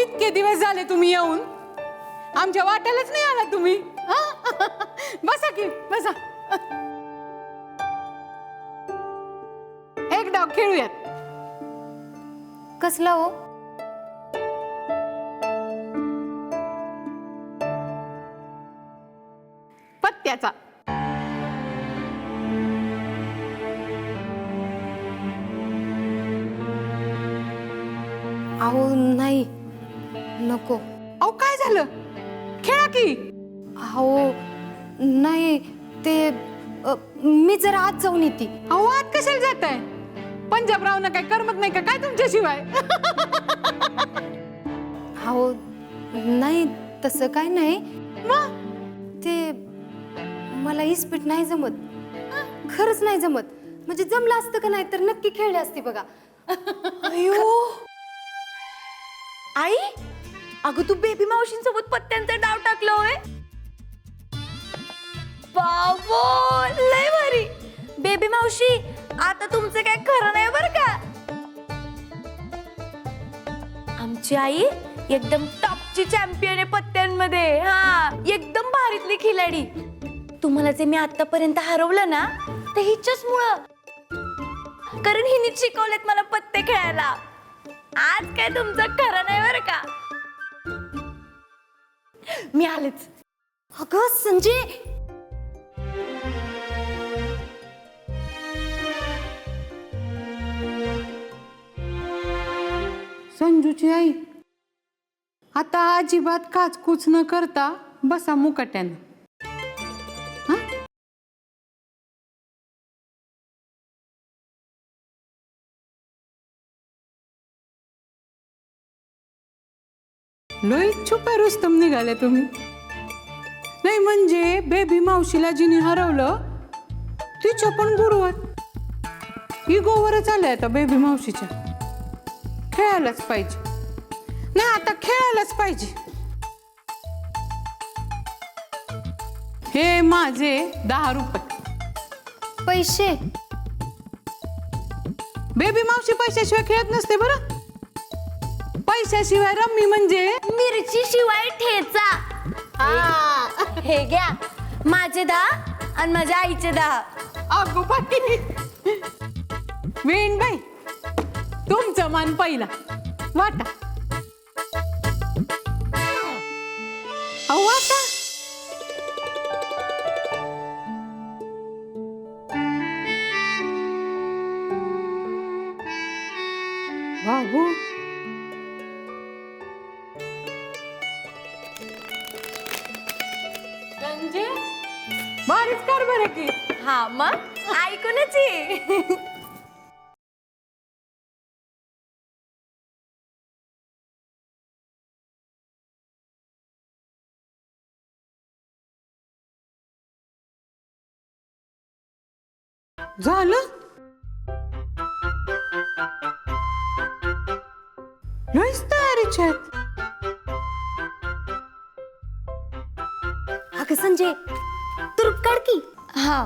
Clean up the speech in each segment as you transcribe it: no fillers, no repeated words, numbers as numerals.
इतके दिवस झाले तुम्ही येऊन आमच्या वाट्यालाच नाही आला तुम्ही. बसा की बसा. एक डाव खेळूयात. कसला हो? पत्त्याचा. अहो नाही, नको. अहो काय झालं? खेळा की. अहो नाही, ते मी जरा आत जाऊन येते. अहो आत कशाला जाताय? पंजाबरावनं काय करमत नाही का काय तुमच्याशिवाय? अहो नाही, तसं काय नाही. मग ते मला इस्पीट नाही जमत, खरंच नाही जमत. म्हणजे जमलं असतं का नाही तर नक्की खेळले असते बघा. अयो आई, अगं तू बेबी मावशींसोबत पत्त्यांचा डाव टाकला होय? बाबो, लय भारी. बेबी मावशी, आता तुमचं काय खरं नाही बरं का. आमची आई एकदम टॉपची चॅम्पियन आहे पत्त्यांमध्ये. हा, एकदम भारीतली खिलाडी. तुम्हाला जे मी आतापर्यंत हरवलं ना ते हिच्याच मुळे, कारण हिने शिकवलेत मला पत्ते खेळायला. आज काय तुमचं खरं नाही बरं का. मी आलेच. अगं संजय, संजूची आई आता अजिबात काचकूच न करता बसा मुकाट्यानं. लय छुपा रुस्तम निघाले तुम्ही. नाही म्हणजे बेबी मावशीला जिने हरवलं तिच्या पण गुरुवर इगोवरच आलंय आता बेबी मावशीच्या. खेळायलाच पाहिजे. नाही आता खेळायलाच पाहिजे. हे माझे 10 रुपये. पैसे? बेबी मावशी पैशाशिवाय खेळत नसते बरं. पैशाशिवाय रम्मी म्हणजे मिरची शिवाय ठेचा. हे घ्या, माझे 10 आणि माझ्या आईचे 10. अगो बाई, वेण बाई तुमचं मान पहिला वाटा. अहो वाटा. बाबू संजय बारीच कर बरं की. हा मग ऐकूनच ये. झालं. लयच तयारीच्या आहेत. अगं संजय, तुरुप काढ की. हा,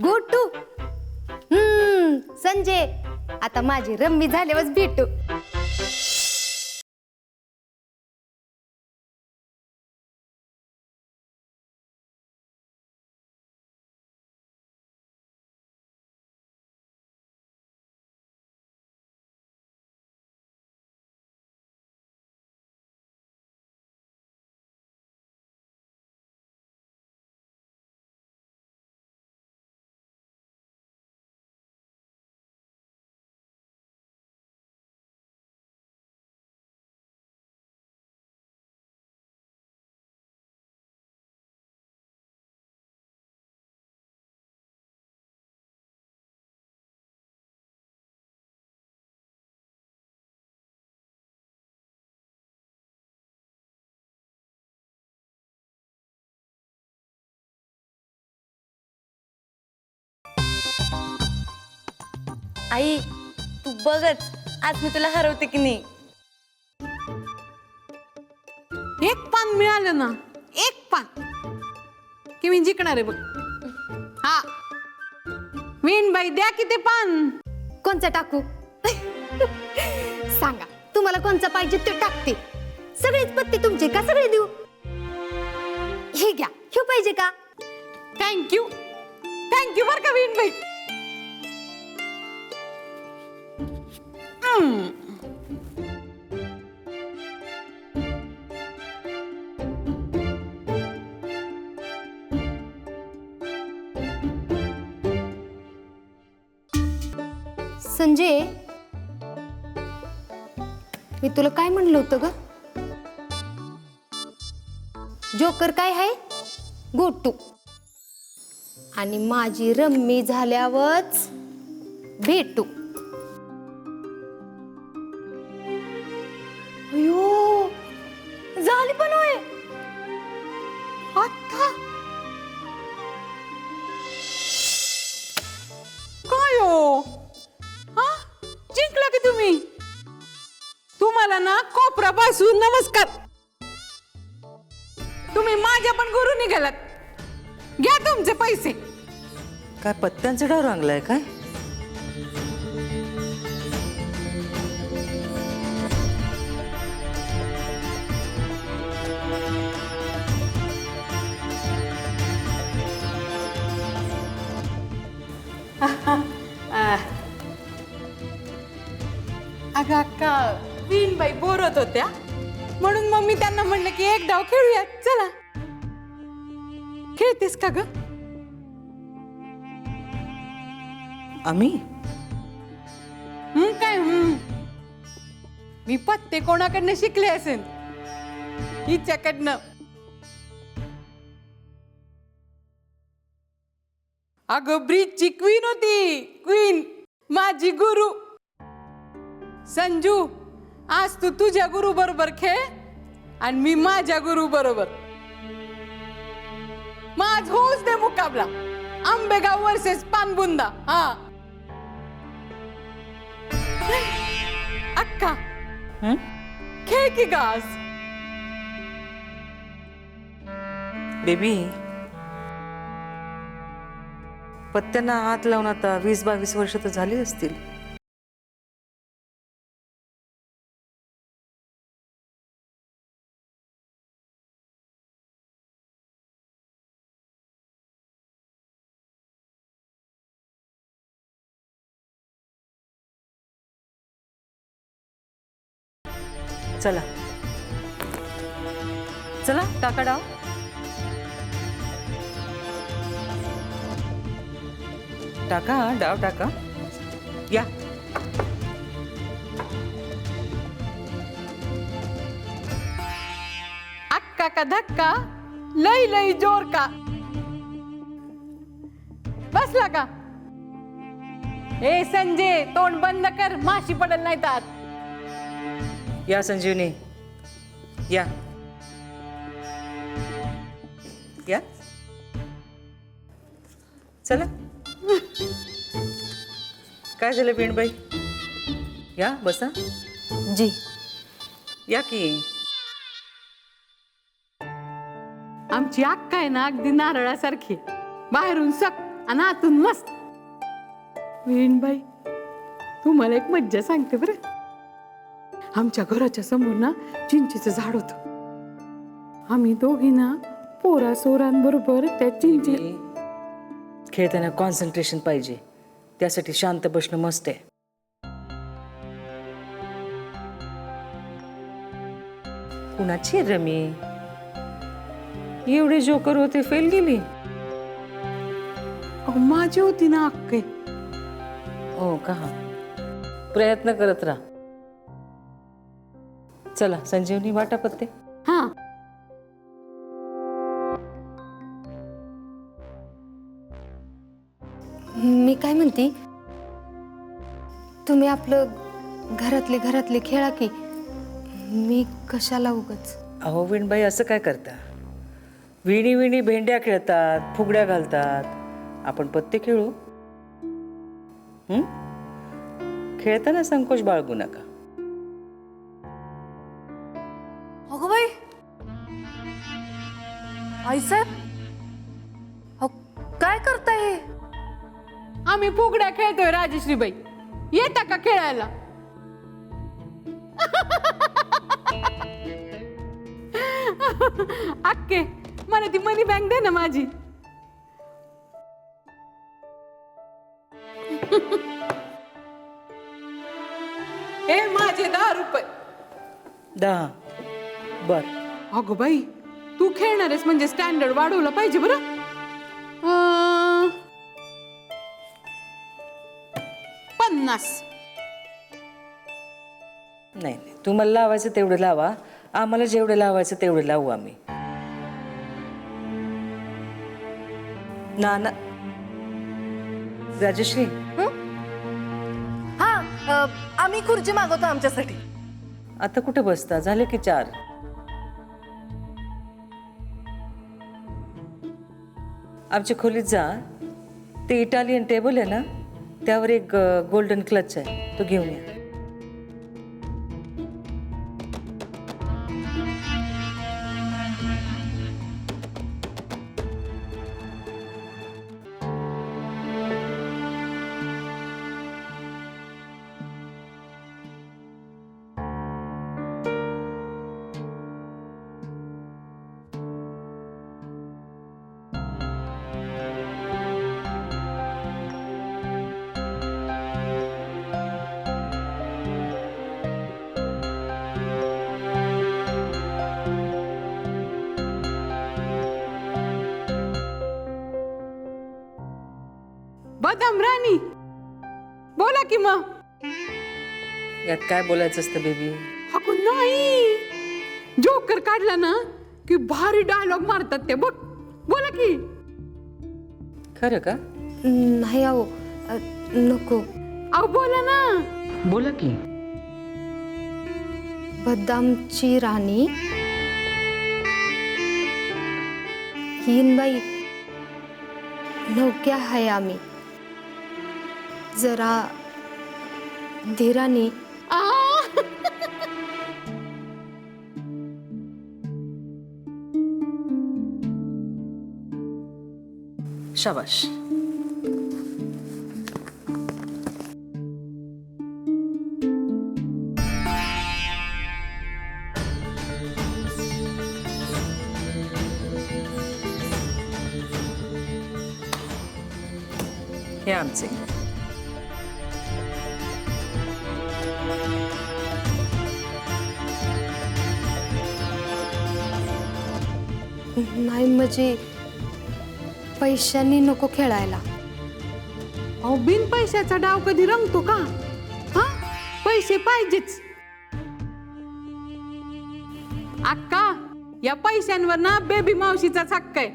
गोटू. संजय, आता माझी रम्मी झाल्यावर भेटू. आई तू बघच, आज मी तुला हरवते की नाही. एक पान मिळालं ना, एक पान की मी जिंकणार आहे बघ. हा वीणबाई द्या की ते पान. कोणचं टाकू? सांगा तुम्हाला कोणचं पाहिजे ते टाकते. सगळेच पत्ते तुमचे का सगळे देऊ? हे घ्या, हे पाहिजे का? थँक्यू थँक्यू बर का वीणबाई. संजय, मी तुला काय म्हणलं होतं ग? जोकर काय आहे? गोटू. आणि माझी रम्मी झाल्यावरच भेटू. अयो, झाली पण होय. आता काय हो? हा, जिंकला की तुम्ही. तुम्हाला ना कोपरापासून नमस्कार. तुम्ही माझ्या पण गुरु निघालात. घ्या तुमचे पैसे. काय पत्त्यांचा डाव रंगलाय काय? अगं अक्का, वीणबाई बोरत होत्या म्हणून मग मी त्यांना म्हणलं की एक डाव खेळूया. चला, खेळतेस का ग? आम्ही काय मी पत्ते कोणाकडनं शिकले असेल? हिच्याकडनं. अगं ब्रिजची क्वीन होती. क्वीन माझी गुरु. संजू, आज तू तुझ्या गुरु बरोबर खेळ आणि मी माझ्या गुरु बरोबर. माझ होऊच दे मुकाबला. आंबेगाव वर्सेस पानबुंदा. हा अक्का, खेळ की गास. बेबी, पत्त्यांना हात लावून आता 20-22 वर्ष तर झाली असतील. चला चला, टाका डाव. टाका डाव टाका. या. अक्का का धक्का, लई लई जोर का. बसला का? ए संजय, तोंड बंद कर, माशी पडल नाही तात. या संजीवनी, या या. चला. काय झालं वीणबाई? या बसा. जी. या की. आमची अक्का आहे ना अगदी नारळासारखी. बाहेरून सक आणि आतून मस्त. वीणबाई, तुम्हाला एक मज्जा सांगते बरं. आमच्या घराच्या समोर ना चिंचेचं झाड होतं. आम्ही दोघी ना पोरा सोरांबरोबर त्या चिंचे. खेळताना कॉन्सन्ट्रेशन पाहिजे, त्यासाठी शांत बसणं मस्त आहे. कुणाची रमी? एवढे जोकर होते, फेल गेली. माझी होती ना अक्के. हो का? प्रयत्न करत राहा. चला संजीवनी, वाटा पत्ते. हा, मी काय म्हणते, तुम्ही आपलं घरातले खेळा की. मी कशाला उगच. अहो वीणबाई, असं काय करता? विणी विणी भेंड्या खेळतात, फुगड्या घालतात. आपण पत्ते खेळू. खेळताना संकोच बाळगू नका. अगं बाई, आई साहेब, काय करताय हे? आम्ही फुगड्या खेळतोय राजश्रीबाई, येता का खेळायला? अक्के, मला ती मनी बँक दे ना माझी. हे माझे 10 रुपये. 10. बर. अगो बाई, तू खेळणार आहेस म्हणजे स्टँडर्ड वाढवलं पाहिजे बरं. 50. नाही नाही, तुम्हाला लावायचं तेवढं लावा, आम्हाला जेवढं लावायचं तेवढं लावू आम्ही. ना ना राजश्री, हा आम्ही खुर्ची मागवतो आमच्यासाठी. आता कुठे बसता? झाले की 4. आमच्या खोलीत जा, ते इटालियन टेबल आहे ना, त्यावर एक गोल्डन क्लच आहे, तो घेऊन या. बदाम राणी, बोला की मग. यात काय बोलायचं असतं बेबी? अगो नाही, जोकर काढला ना की भारी डायलॉग मारतात ते बघ. बोला की. खरं का? नाही अहो, नको. अहो बोला ना. बोला की. बदामची राणी हिनबाई, नौक्या आहे आम्ही, जरा धीराने. आ, शाबाश. हे आमचे. नाही म्हणजे पैशांनी नको खेळायला. अहो बिन पैशाचा डाव कधी रंगतो का? हा, पैसे पाहिजेच. अक्का, या पैशांवर ना बेबी मावशीचाच हक्क आहे.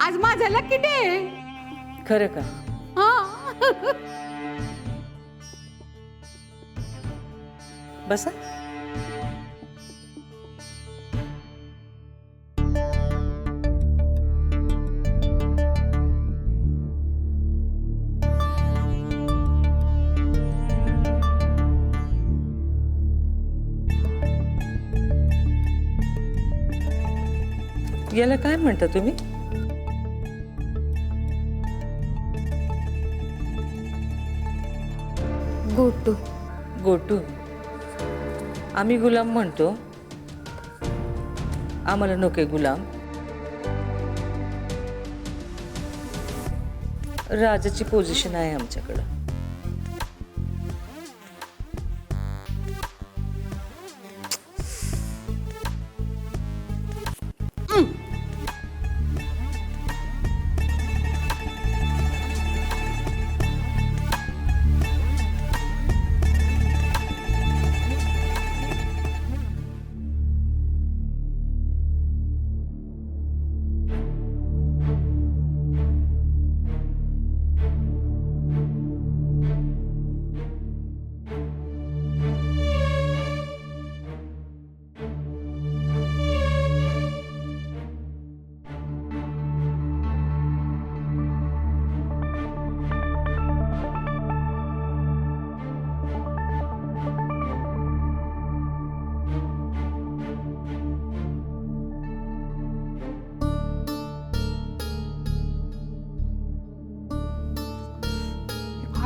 आज माझा लकी डे. खरं का? हा. बसा. याला काय म्हणता तुम्ही? गोटू. गोटू. आम्ही गुलाम म्हणतो, आम्हाला नकोय गुलाम. राजाची पोझिशन आहे आमच्याकडं.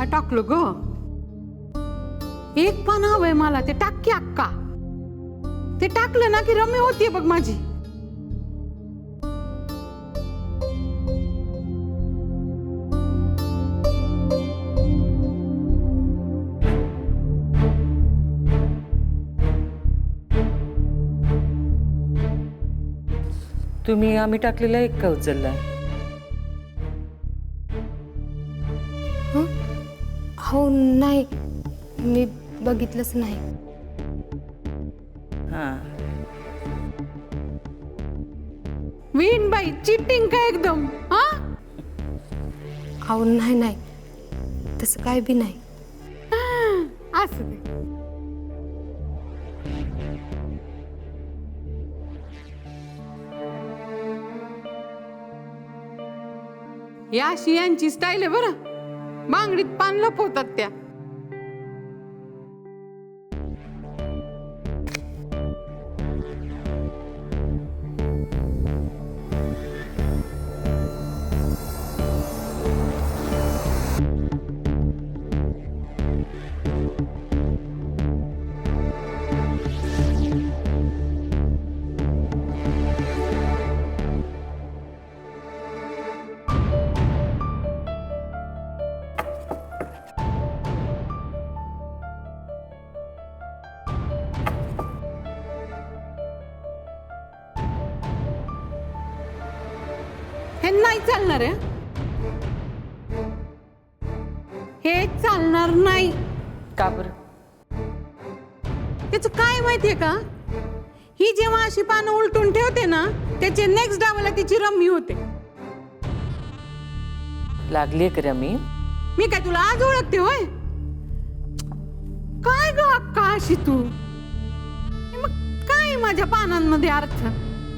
हा टाकलो ग. एक पान हवंय मला, ते टाक की अक्का. ते टाकलं ना की रम्य होतीये बघ माझी. तुम्ही आम्ही टाकलेला एक का उचलला? हो नाही, मी बघितलंच नाही. हा. वीणबाई चिटिंग का एकदम? हा अहो नाही नाही, तसं काय बी नाही. असं दे. या अशी यांची स्टाईल आहे बरं. बांगडीत पान लपवतात त्या. हे नाही चालणार आहे. हे चालणार नाही. का बरं? त्याच काय माहितीये का, ही जेव्हा अशी पानं उलटून ठेवते ना, त्याचे नेक्स्ट डावाला तिची रम्मी होते. लागलीये का रमी? मी काय तुला आज ओळखते होय? काय ग अक्का अशी तू? मग काय माझ्या पानांमध्ये अर्थ?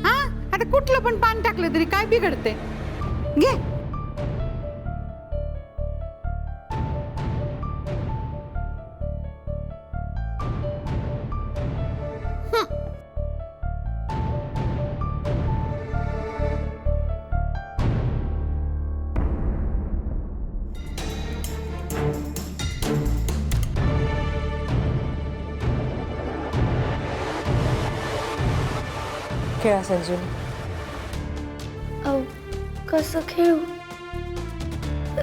हा, आता कुठलं पण पान टाकलं तरी काय बिघडते? घे. खेळा संजू. अहो कसं खेळू?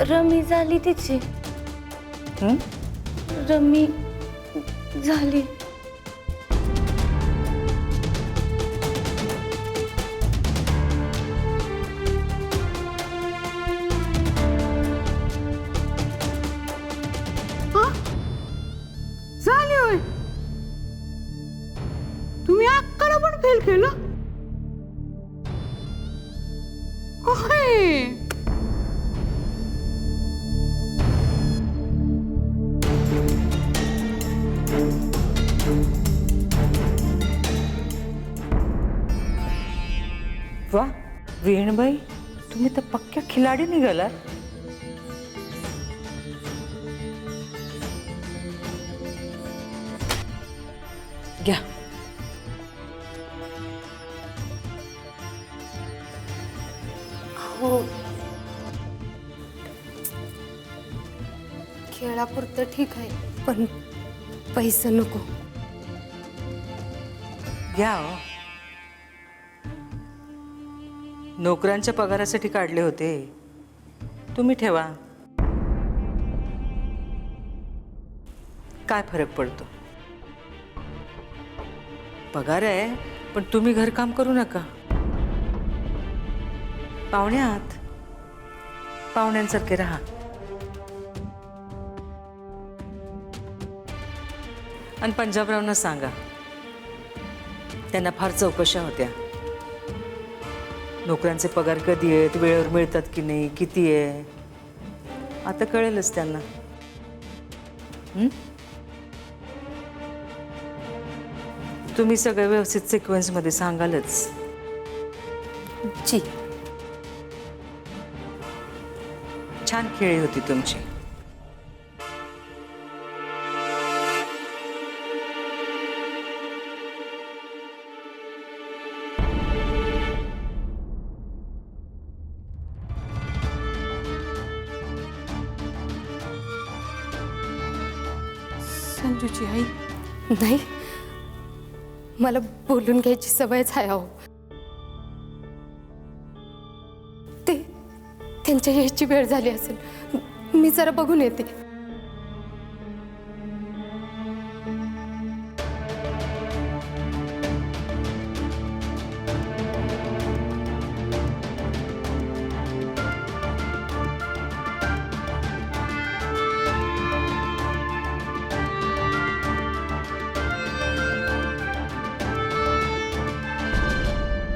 रमी झाली तिची. हं? रमी झाली. झाली होय? तुम्ही अक्काला पण फेल केलं? होय. वा वीणबाई, तुम्ही तर पक्क्या खिलाडी निघाला. घ्या. हो, खेळापुरतं ठीक आहे, पण पैसे नको. घ्या हो. नोकरांच्या पगारासाठी काढले होते, तुम्ही ठेवा. काय फरक पडतो? पगार आहे, पण तुम्ही घरकाम करू नका. पाहुण्यात पाहुण्यांसारखे राहा. आणि पंजाबरावना सांगा, त्यांना फार चौकशा होत्या. नोकऱ्यांचे पगार कधी आहेत, वेळेवर मिळतात की नाही, किती आहे, आता कळेलच त्यांना. तुम्ही सगळं व्यवस्थित सिक्वेन्समध्ये सांगालच. जी. छान खेळी होती तुमची. संजूची आई. नाही, मला बोलून घ्यायची सवयच आहे अहो. त्यांच्या यायची वेळ झाली असेल, मी जरा बघून येते.